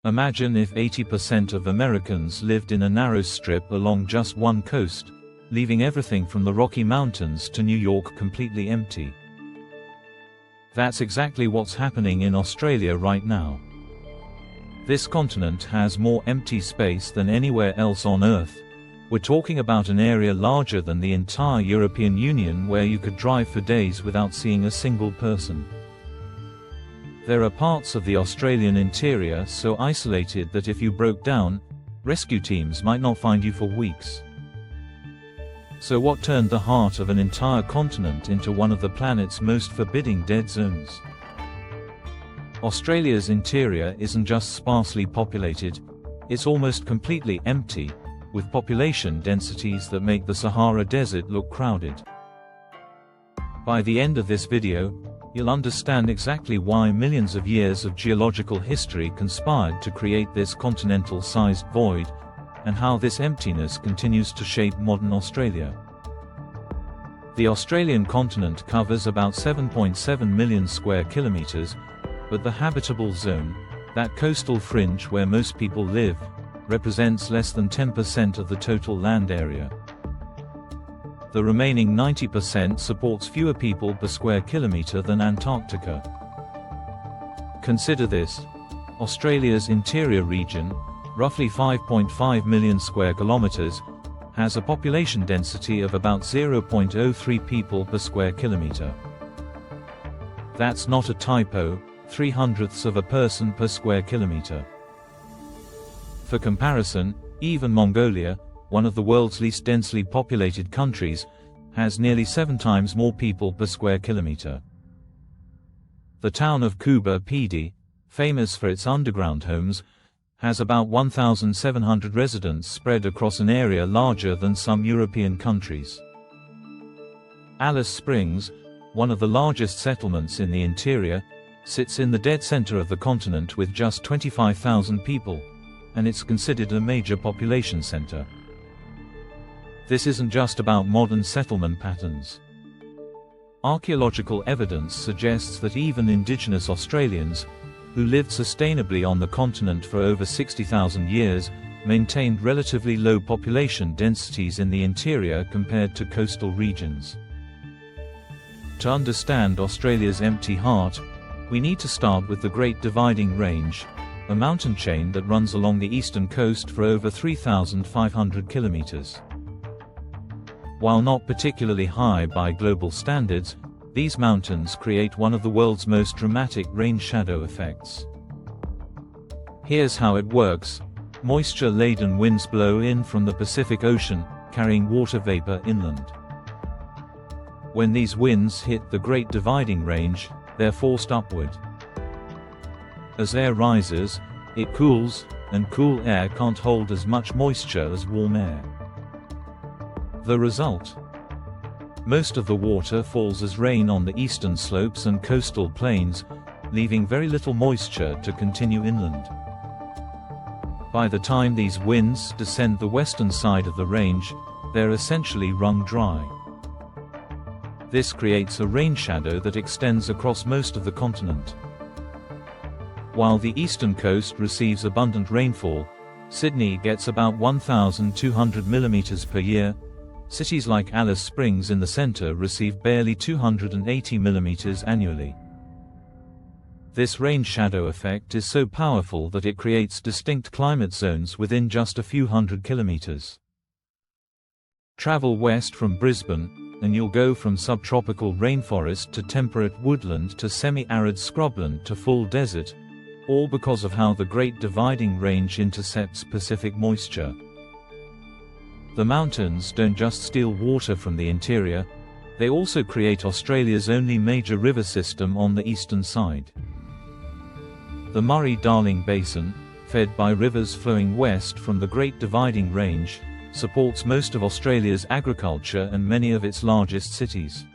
Imagine if 80% of Americans lived in a narrow strip along just one coast, leaving everything from the Rocky Mountains to New York completely empty. That's exactly what's happening in Australia right now. This continent has more empty space than anywhere else on Earth. We're talking about an area larger than the entire European Union where you could drive for days without seeing a single person. There are parts of the Australian interior so isolated that if you broke down, rescue teams might not find you for weeks. So what turned the heart of an entire continent into one of the planet's most forbidding dead zones? Australia's interior isn't just sparsely populated, it's almost completely empty, with population densities that make the Sahara Desert look crowded. By the end of this video, you'll understand exactly why millions of years of geological history conspired to create this continental-sized void, and how this emptiness continues to shape modern Australia. The Australian continent covers about 7.7 million square kilometers, but the habitable zone, that coastal fringe where most people live, represents less than 10% of the total land area. The remaining 90% supports fewer people per square kilometer than Antarctica. Consider this: Australia's interior region, roughly 5.5 million square kilometers, has a population density of about 0.03 people per square kilometer. That's not a typo, 0.03 of a person per square kilometer. For comparison, even Mongolia, one of the world's least densely populated countries, has nearly 7 times more people per square kilometer. The town of Kuba Pd, famous for its underground homes, has about 1,700 residents spread across an area larger than some European countries. Alice Springs, one of the largest settlements in the interior, sits in the dead center of the continent with just 25,000 people, and it's considered a major population center. This isn't just about modern settlement patterns. Archaeological evidence suggests that even indigenous Australians, who lived sustainably on the continent for over 60,000 years, maintained relatively low population densities in the interior compared to coastal regions. To understand Australia's empty heart, we need to start with the Great Dividing Range, a mountain chain that runs along the eastern coast for over 3,500 kilometers. While not particularly high by global standards, these mountains create one of the world's most dramatic rain shadow effects. Here's how it works. Moisture-laden winds blow in from the Pacific Ocean, carrying water vapor inland. When these winds hit the Great Dividing Range, they're forced upward. As air rises, it cools, and cool air can't hold as much moisture as warm air. The result? Most of the water falls as rain on the eastern slopes and coastal plains, leaving very little moisture to continue inland. By the time these winds descend the western side of the range, they're essentially wrung dry. This creates a rain shadow that extends across most of the continent. While the eastern coast receives abundant rainfall, Sydney gets about 1,200 millimeters per year. Cities like Alice Springs in the center receive barely 280 millimeters annually. This rain shadow effect is so powerful that it creates distinct climate zones within just a few hundred kilometers. Travel west from Brisbane, and you'll go from subtropical rainforest to temperate woodland to semi-arid scrubland to full desert, all because of how the Great Dividing Range intercepts Pacific moisture. The mountains don't just steal water from the interior, they also create Australia's only major river system on the eastern side. The Murray-Darling Basin, fed by rivers flowing west from the Great Dividing Range, supports most of Australia's agriculture and many of its largest cities.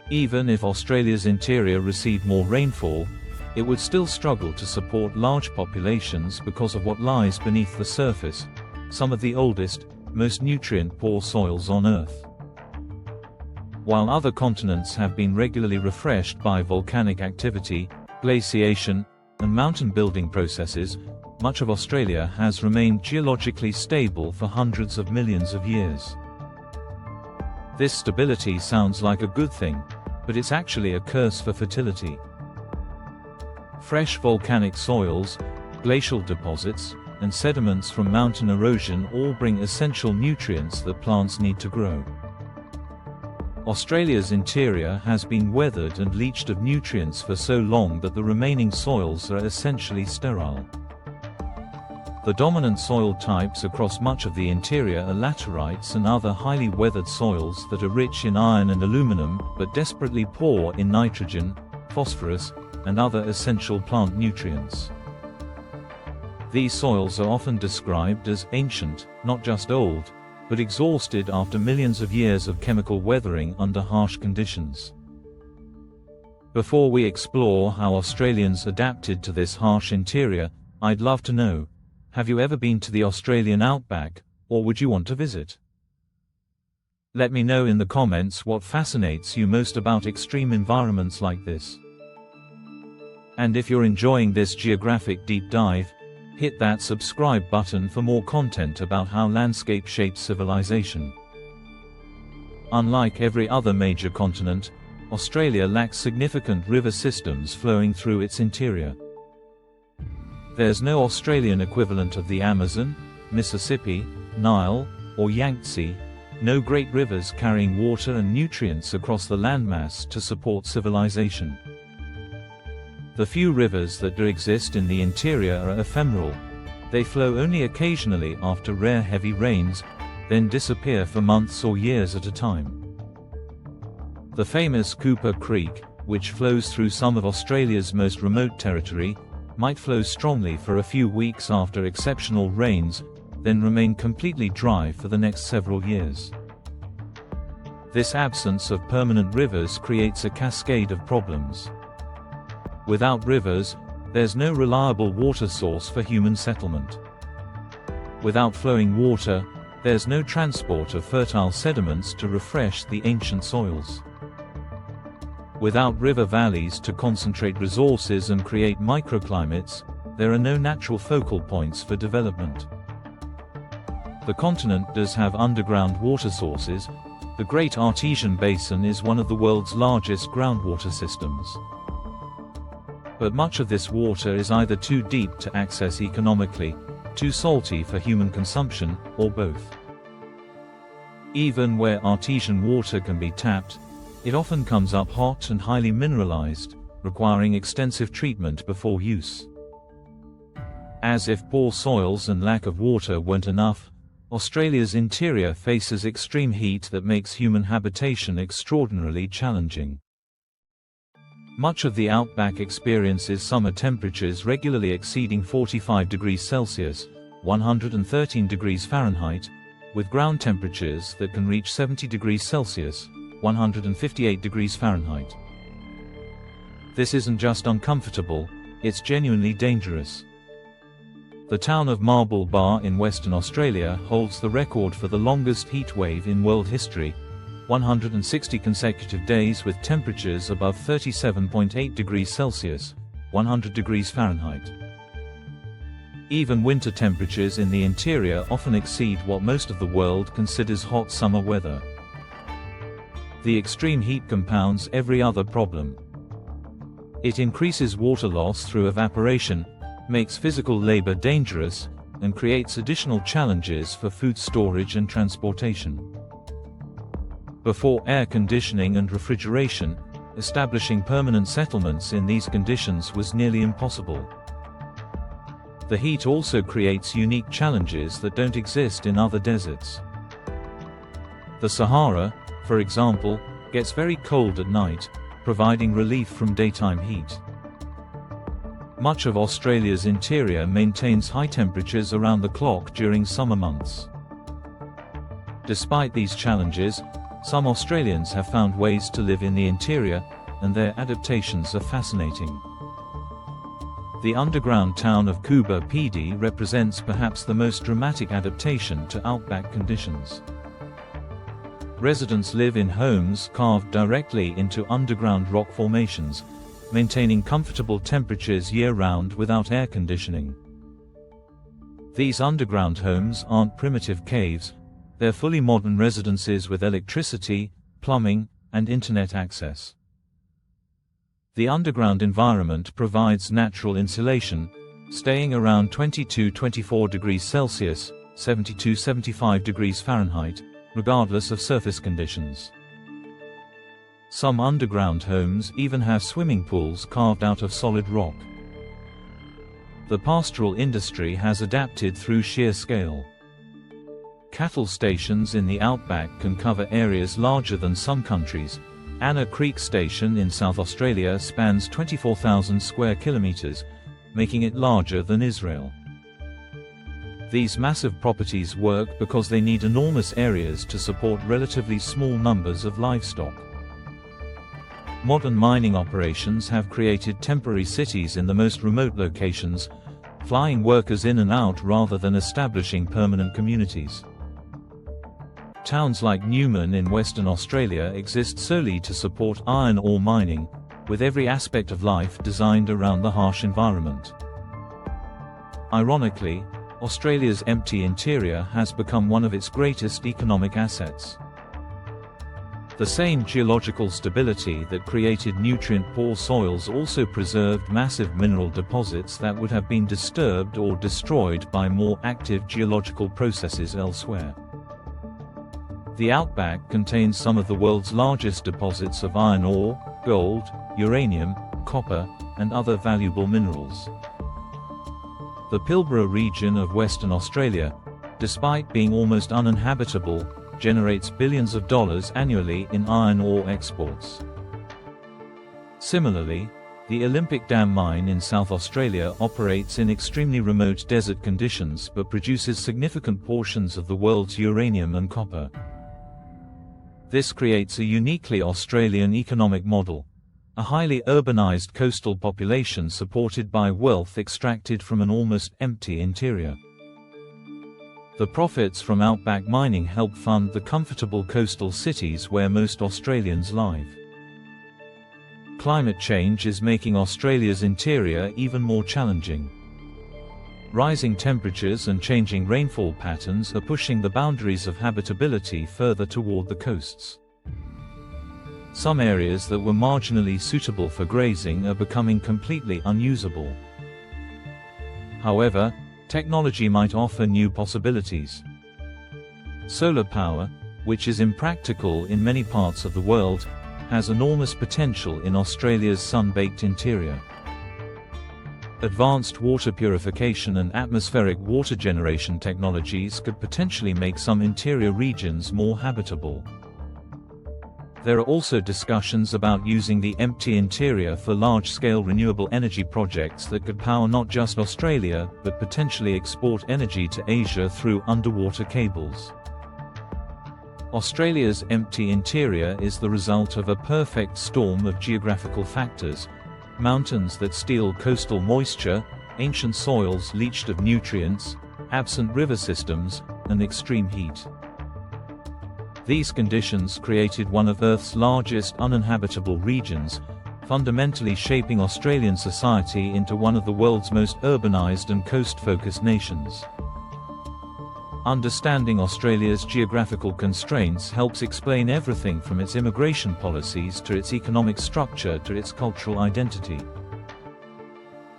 Even if Australia's interior received more rainfall, it would still struggle to support large populations because of what lies beneath the surface, some of the oldest, most nutrient-poor soils on Earth. While other continents have been regularly refreshed by volcanic activity, glaciation, and mountain building processes, much of Australia has remained geologically stable for hundreds of millions of years. This stability sounds like a good thing, but it's actually a curse for fertility. Fresh volcanic soils, glacial deposits, and sediments from mountain erosion all bring essential nutrients that plants need to grow. Australia's interior has been weathered and leached of nutrients for so long that the remaining soils are essentially sterile. The dominant soil types across much of the interior are laterites and other highly weathered soils that are rich in iron and aluminum, but desperately poor in nitrogen, phosphorus, and other essential plant nutrients. These soils are often described as ancient, not just old, but exhausted after millions of years of chemical weathering under harsh conditions. Before we explore how Australians adapted to this harsh interior, I'd love to know, have you ever been to the Australian Outback, or would you want to visit? Let me know in the comments what fascinates you most about extreme environments like this. And if you're enjoying this geographic deep dive, hit that subscribe button for more content about how landscape shapes civilization. Unlike every other major continent, Australia lacks significant river systems flowing through its interior. There's no Australian equivalent of the Amazon, Mississippi, Nile, or Yangtze, no great rivers carrying water and nutrients across the landmass to support civilization. The few rivers that do exist in the interior are ephemeral. They flow only occasionally after rare heavy rains, then disappear for months or years at a time. The famous Cooper Creek, which flows through some of Australia's most remote territory, might flow strongly for a few weeks after exceptional rains, then remain completely dry for the next several years. This absence of permanent rivers creates a cascade of problems. Without rivers, there's no reliable water source for human settlement. Without flowing water, there's no transport of fertile sediments to refresh the ancient soils. Without river valleys to concentrate resources and create microclimates, there are no natural focal points for development. The continent does have underground water sources. The Great Artesian Basin is one of the world's largest groundwater systems. But much of this water is either too deep to access economically, too salty for human consumption, or both. Even where artesian water can be tapped, it often comes up hot and highly mineralized, requiring extensive treatment before use. As if poor soils and lack of water weren't enough, Australia's interior faces extreme heat that makes human habitation extraordinarily challenging. Much of the outback experiences summer temperatures regularly exceeding 45 degrees Celsius, 113 degrees Fahrenheit, with ground temperatures that can reach 70 degrees Celsius, 158 degrees Fahrenheit. This isn't just uncomfortable, it's genuinely dangerous. The town of Marble Bar in Western Australia holds the record for the longest heat wave in world history, 160 consecutive days with temperatures above 37.8 degrees Celsius, 100 degrees Fahrenheit. Even winter temperatures in the interior often exceed what most of the world considers hot summer weather. The extreme heat compounds every other problem. It increases water loss through evaporation, makes physical labor dangerous, and creates additional challenges for food storage and transportation. Before air conditioning and refrigeration, establishing permanent settlements in these conditions was nearly impossible. The heat also creates unique challenges that don't exist in other deserts. The Sahara, for example, gets very cold at night, providing relief from daytime heat. Much of Australia's interior maintains high temperatures around the clock during summer months. Despite these challenges, some Australians have found ways to live in the interior, and their adaptations are fascinating. The underground town of Coober Pedy represents perhaps the most dramatic adaptation to outback conditions. Residents live in homes carved directly into underground rock formations, maintaining comfortable temperatures year-round without air conditioning. These underground homes aren't primitive caves, they're fully modern residences with electricity, plumbing, and internet access. The underground environment provides natural insulation, staying around 22–24 degrees Celsius, 70–75 degrees Fahrenheit, regardless of surface conditions. Some underground homes even have swimming pools carved out of solid rock. The pastoral industry has adapted through sheer scale. Cattle stations in the Outback can cover areas larger than some countries. Anna Creek Station in South Australia spans 24,000 square kilometers, making it larger than Israel. These massive properties work because they need enormous areas to support relatively small numbers of livestock. Modern mining operations have created temporary cities in the most remote locations, flying workers in and out rather than establishing permanent communities. Towns like Newman in Western Australia exist solely to support iron ore mining, with every aspect of life designed around the harsh environment. Ironically, Australia's empty interior has become one of its greatest economic assets. The same geological stability that created nutrient-poor soils also preserved massive mineral deposits that would have been disturbed or destroyed by more active geological processes elsewhere. The Outback contains some of the world's largest deposits of iron ore, gold, uranium, copper, and other valuable minerals. The Pilbara region of Western Australia, despite being almost uninhabitable, generates billions of dollars annually in iron ore exports. Similarly, the Olympic Dam mine in South Australia operates in extremely remote desert conditions but produces significant portions of the world's uranium and copper. This creates a uniquely Australian economic model, a highly urbanized coastal population supported by wealth extracted from an almost empty interior. The profits from outback mining help fund the comfortable coastal cities where most Australians live. Climate change is making Australia's interior even more challenging. Rising temperatures and changing rainfall patterns are pushing the boundaries of habitability further toward the coasts. Some areas that were marginally suitable for grazing are becoming completely unusable. However, technology might offer new possibilities. Solar power, which is impractical in many parts of the world, has enormous potential in Australia's sun-baked interior. Advanced water purification and atmospheric water generation technologies could potentially make some interior regions more habitable. There are also discussions about using the empty interior for large-scale renewable energy projects that could power not just Australia, but potentially export energy to Asia through underwater cables. Australia's empty interior is the result of a perfect storm of geographical factors: mountains that steal coastal moisture, ancient soils leached of nutrients, absent river systems, and extreme heat. These conditions created one of Earth's largest uninhabitable regions, fundamentally shaping Australian society into one of the world's most urbanized and coast-focused nations. Understanding Australia's geographical constraints helps explain everything from its immigration policies to its economic structure to its cultural identity.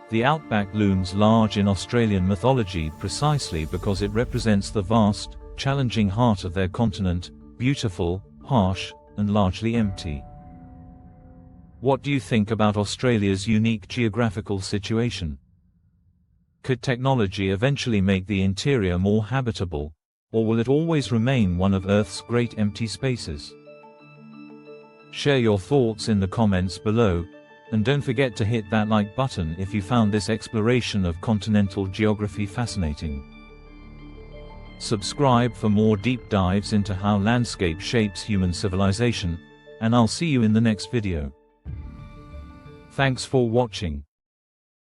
The outback looms large in Australian mythology precisely because it represents the vast, challenging heart of their continent, beautiful, harsh, and largely empty. What do you think about Australia's unique geographical situation? Could technology eventually make the interior more habitable, or will it always remain one of Earth's great empty spaces? Share your thoughts in the comments below, and don't forget to hit that like button if you found this exploration of continental geography fascinating. Subscribe for more deep dives into how landscape shapes human civilization, and I'll see you in the next video. Thanks for watching.